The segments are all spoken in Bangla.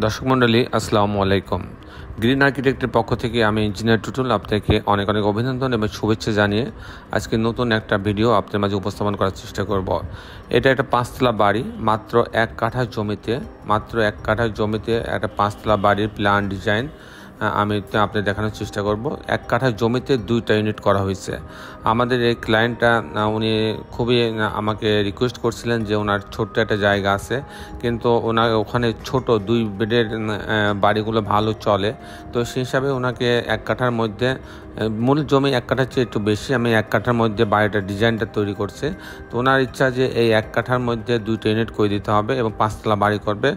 দর্শক মণ্ডলী আসসালামু আলাইকুম। গ্রিন আর্কিটেক্টের পক্ষ থেকে আমি ইঞ্জিনিয়ার টুটুল আপনাকে অনেক অভিনন্দন এবং শুভেচ্ছা জানিয়ে আজকে নতুন একটা ভিডিও আপনার মাঝে উপস্থাপন করার চেষ্টা করব। এটা একটা 5 তলা বাড়ি, মাত্র 1 কাঠা জমিতে একটা 5 তলা বাড়ির প্ল্যান ডিজাইন আমি আপনাদের দেখানোর চেষ্টা করব। 1 কাঠা জমিতে 2টা ইউনিট করা হয়েছে। আমাদের এই ক্লায়েন্টটা উনি খুবই আমাকে রিকোয়েস্ট করছিলেন যে ওনার ছোট্ট একটা জায়গা আছে, কিন্তু ওনার ওখানে ছোট 2 বেডের বাড়িগুলো ভালো চলে। তো সেই হিসাবে ওনাকে 1 কাঠার মধ্যে, মূল জমি 1 কাঠার চেয়ে একটু বেশি, আমি 1 কাঠার মধ্যে বাড়িটার ডিজাইনটা তৈরি করছে। তো ওনার ইচ্ছা যে এই 1 কাঠার মধ্যে 2টা ইউনিট করে দিতে হবে এবং 5 তলা বাড়ি করবে।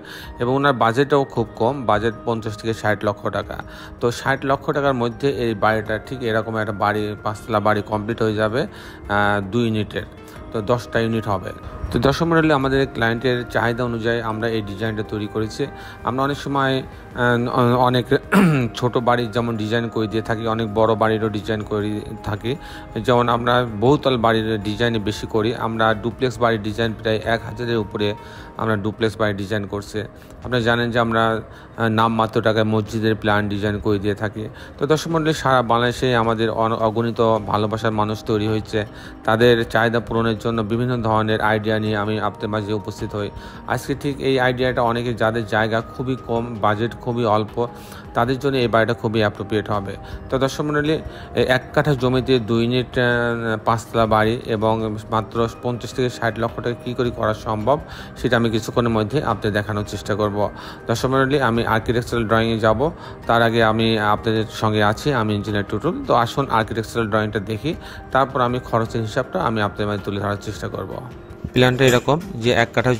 এবং ওনার বাজেটও খুব কম, বাজেট 50 থেকে 60 লক্ষ টাকা। তো 60 লক্ষ টাকার মধ্যে এই বাড়িটা ঠিক এরকম একটা বাড়ি, 5 তলা বাড়ি কমপ্লিট হয়ে যাবে 2 ইউনিটের। তো 10টা ইউনিট হবে। তো দর্শক মণ্ডলী, আমাদের ক্লায়েন্টের চাহিদা অনুযায়ী আমরা এই ডিজাইনটা তৈরি করেছি। আমরা অনেক সময় অনেক ছোট বাড়ির যেমন ডিজাইন করে দিয়ে থাকি, অনেক বড় বাড়িরও ডিজাইন করে থাকি। যেমন আমরা বহুতল বাড়ির ডিজাইনে বেশি করি। আমরা ডুপ্লেক্স বাড়ির ডিজাইন প্রায় 1000-এর উপরে আমরা ডুপ্লেক্স বাড়ির ডিজাইন করছে। আপনারা জানেন যে আমরা নামমাত্র টাকায় মসজিদের প্ল্যান ডিজাইন করে দিয়ে থাকি। তো দর্শক মণ্ডলী, সারা বাংলাদেশে আমাদের অগণিত ভালোবাসার মানুষ তৈরি হয়েছে। তাদের চাহিদা পূরণের জন্য বিভিন্ন ধরনের আইডিয়া নিয়ে আমি আপনাদের মাঝে উপস্থিত হই। আজকে ঠিক এই আইডিয়াটা অনেকে, যাদের জায়গা খুবই কম, বাজেট খুবই অল্প, তাদের জন্য এই বাড়িটা খুবই অ্যাপ্রোপ্রিয়েট হবে। তো দর্শক মণ্ডলী, 1 কাঠা জমিতে 2 ইউনিট 5 তলা বাড়ি এবং মাত্র 50 থেকে 60 লক্ষ টাকা কী করে করা সম্ভব সেটা আমি কিছুক্ষণের মধ্যে আপনাদের দেখানোর চেষ্টা করব। দর্শক মণ্ডলী, আমি আর্কিটেকচারাল ড্রয়িংয়ে যাব, তার আগে আমি আপনাদের সঙ্গে আছি, আমি ইঞ্জিনিয়ার টুটুল। তো আসুন আর্কিটেকচারাল ড্রয়িংটা দেখি, তারপর আমি খরচের হিসাবটা আমি আপনাদের মাঝে তুলে ধরার চেষ্টা করব। প্ল্যানটা এরকম যে 1 কাঠা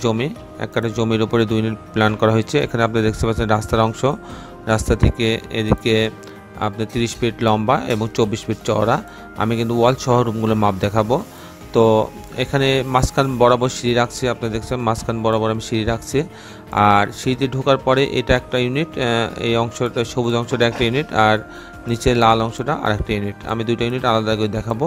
জমির উপরে 2 ইউনিট প্ল্যান করা হয়েছে। এখানে আপনি দেখতে পাচ্ছেন রাস্তার অংশ, রাস্তা থেকে এদিকে আপনার 30 ফিট লম্বা এবং 24 ফিট চওড়া। আমি কিন্তু ওয়াল সহ রুমগুলোর মাপ দেখাবো। তো এখানে মাঝখান বরাবর সিঁড়ি রাখছি, আপনি দেখছেন মাঝখান বরাবর আমি সিঁড়ি রাখছি। আর সিঁড়িতে ঢোকার পরে এটা একটা ইউনিট, এই অংশটা সবুজ অংশটা একটা ইউনিট, আর নিচে লাল অংশটা আর একটা ইউনিট। আমি 2টা ইউনিট আলাদা করে দেখাবো।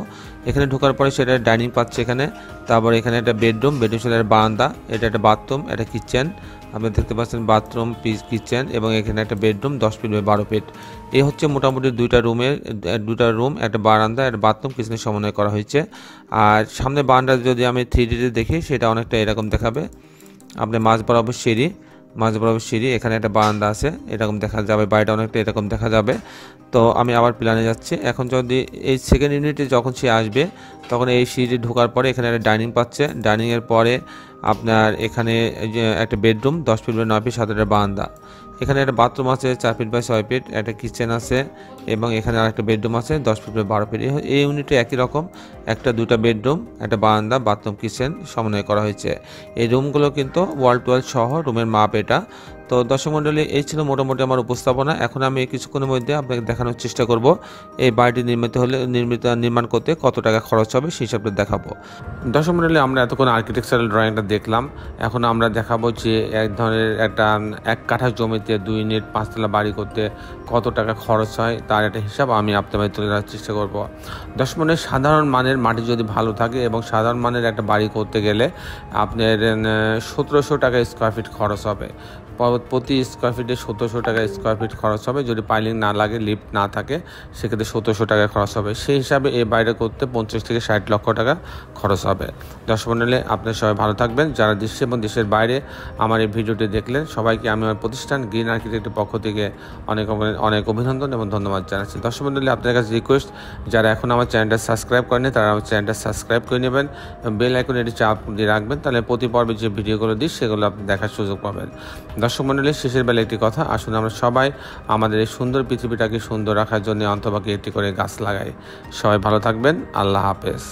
এখানে ঢোকার পরে সেটা ডাইনিং পাচ্ছে এখানে, তারপর এখানে একটা বেডরুম সাথে একটা বারান্দা, এটা একটা বাথরুম, একটা কিচেন। আপনি দেখতে পাচ্ছেন বাথরুম, কিচেন এবং এখানে একটা বেডরুম 10 ফিট বাই 12 ফিট। এই হচ্ছে মোটামুটি 2টা রুম, একটা বারান্দা, একটা বাথরুম, কিচেনের সমন্বয় করা হয়েছে। আর সামনে বারান্দা যদি আমি 3Dতে দেখি সেটা অনেকটা এরকম দেখাবে। আপনি মাঝ বরাবর সিঁড়ি, এখানে একটা বারান্দা আছে, এরকম দেখা যাবে, বাড়িটা অনেকটা এরকম দেখা যাবে। তো আমি আবার প্ল্যানে যাচ্ছি। এখন যদি এই সেকেন্ড ইউনিটে যখন সে আসবে, তখন এই সিঁড়ি ঢোকার পরে এখানে একটা ডাইনিং পাচ্ছে। ডাইনিংয়ের পরে আপনার এখানে একটা বেডরুম 10 ফিট বাই 9 ফিট, সাথে একটা বারান্দা। এখানে একটা বাথরুম আছে 4 ফিট বাই 6 ফিট, একটা কিচেন আছে এবং এখানে আরেকটা বেডরুম আছে 10 ফিট বাই 12 ফিট। এই ইউনিটে একই রকম 2টা বেডরুম, একটা বারান্দা, বাথরুম, কিচেন সমন্বয় করা হয়েছে। এই রুমগুলো কিন্তু ওয়াল টু ওয়াল সহ রুমের মাপ এটা। তো দর্শক মণ্ডলী, এই ছিল মোটামুটি আমার উপস্থাপনা। এখন আমি কিছুক্ষণের মধ্যে আপনাকে দেখানোর চেষ্টা করব এই বাড়িটি নির্মাণ করতে কত টাকা খরচ হবে সেই হিসাবটা দেখাবো। দর্শক মণ্ডলী, আমরা এতক্ষণ আর্কিটেকচারাল ড্রয়িংটা দেখলাম। এখন আমরা দেখাবো যে এক ধরনের একটা 1 কাঠা জমিতে 2 ইউনিট 5 তলা বাড়ি করতে কত টাকা খরচ হয় তার একটা হিসাব আমি আপনাদের তুলে ধরার চেষ্টা করব। দর্শক মণ্ডলী, সাধারণ মানের মাটি যদি ভালো থাকে এবং সাধারণ মানের একটা বাড়ি করতে গেলে আপনার 1700 টাকা স্কোয়ার ফিট খরচ হবে। প্রতি স্কোয়ার ফিটে 1700 টাকা স্কোয়ার ফিট খরচ হবে। যদি পাইলিং না লাগে, লিফট না থাকে, সেক্ষেত্রে 1700 টাকা খরচ হবে। সেই হিসাবে এই বাড়িটা করতে 50 থেকে 60 লক্ষ টাকা খরচ হবে। দর্শক মণ্ডলী, আপনারা সবাই ভালো থাকবেন। যারা দেশে এবং দেশের বাইরে আমার এই ভিডিওটি দেখলেন, সবাইকে আমি আমার প্রতিষ্ঠান গ্রিন আর্কিটেক্টের পক্ষ থেকে অনেক অভিনন্দন এবং ধন্যবাদ জানাচ্ছি। দর্শক মণ্ডলী, আপনার কাছে রিকোয়েস্ট, যারা এখন আমার চ্যানেলটা সাবস্ক্রাইব করেনি তারা আমার চ্যানেলটা সাবস্ক্রাইব করে নেবেন এবং বেল আইকনে এটি চাপ দিয়ে রাখবেন, তাহলে প্রতি পর্বে যে ভিডিওগুলো দিই সেগুলো আপনি দেখার সুযোগ পাবেন। দর্শক মণ্ডলী, শেষের বেলা একটি কথা, আসুন আমরা সবাই আমাদের এই সুন্দর পৃথিবীটাকে সুন্দর রাখার জন্য অন্তপাকে একটি করে গাছ লাগাই। সবাই ভালো থাকবেন। আল্লাহ হাফেজ।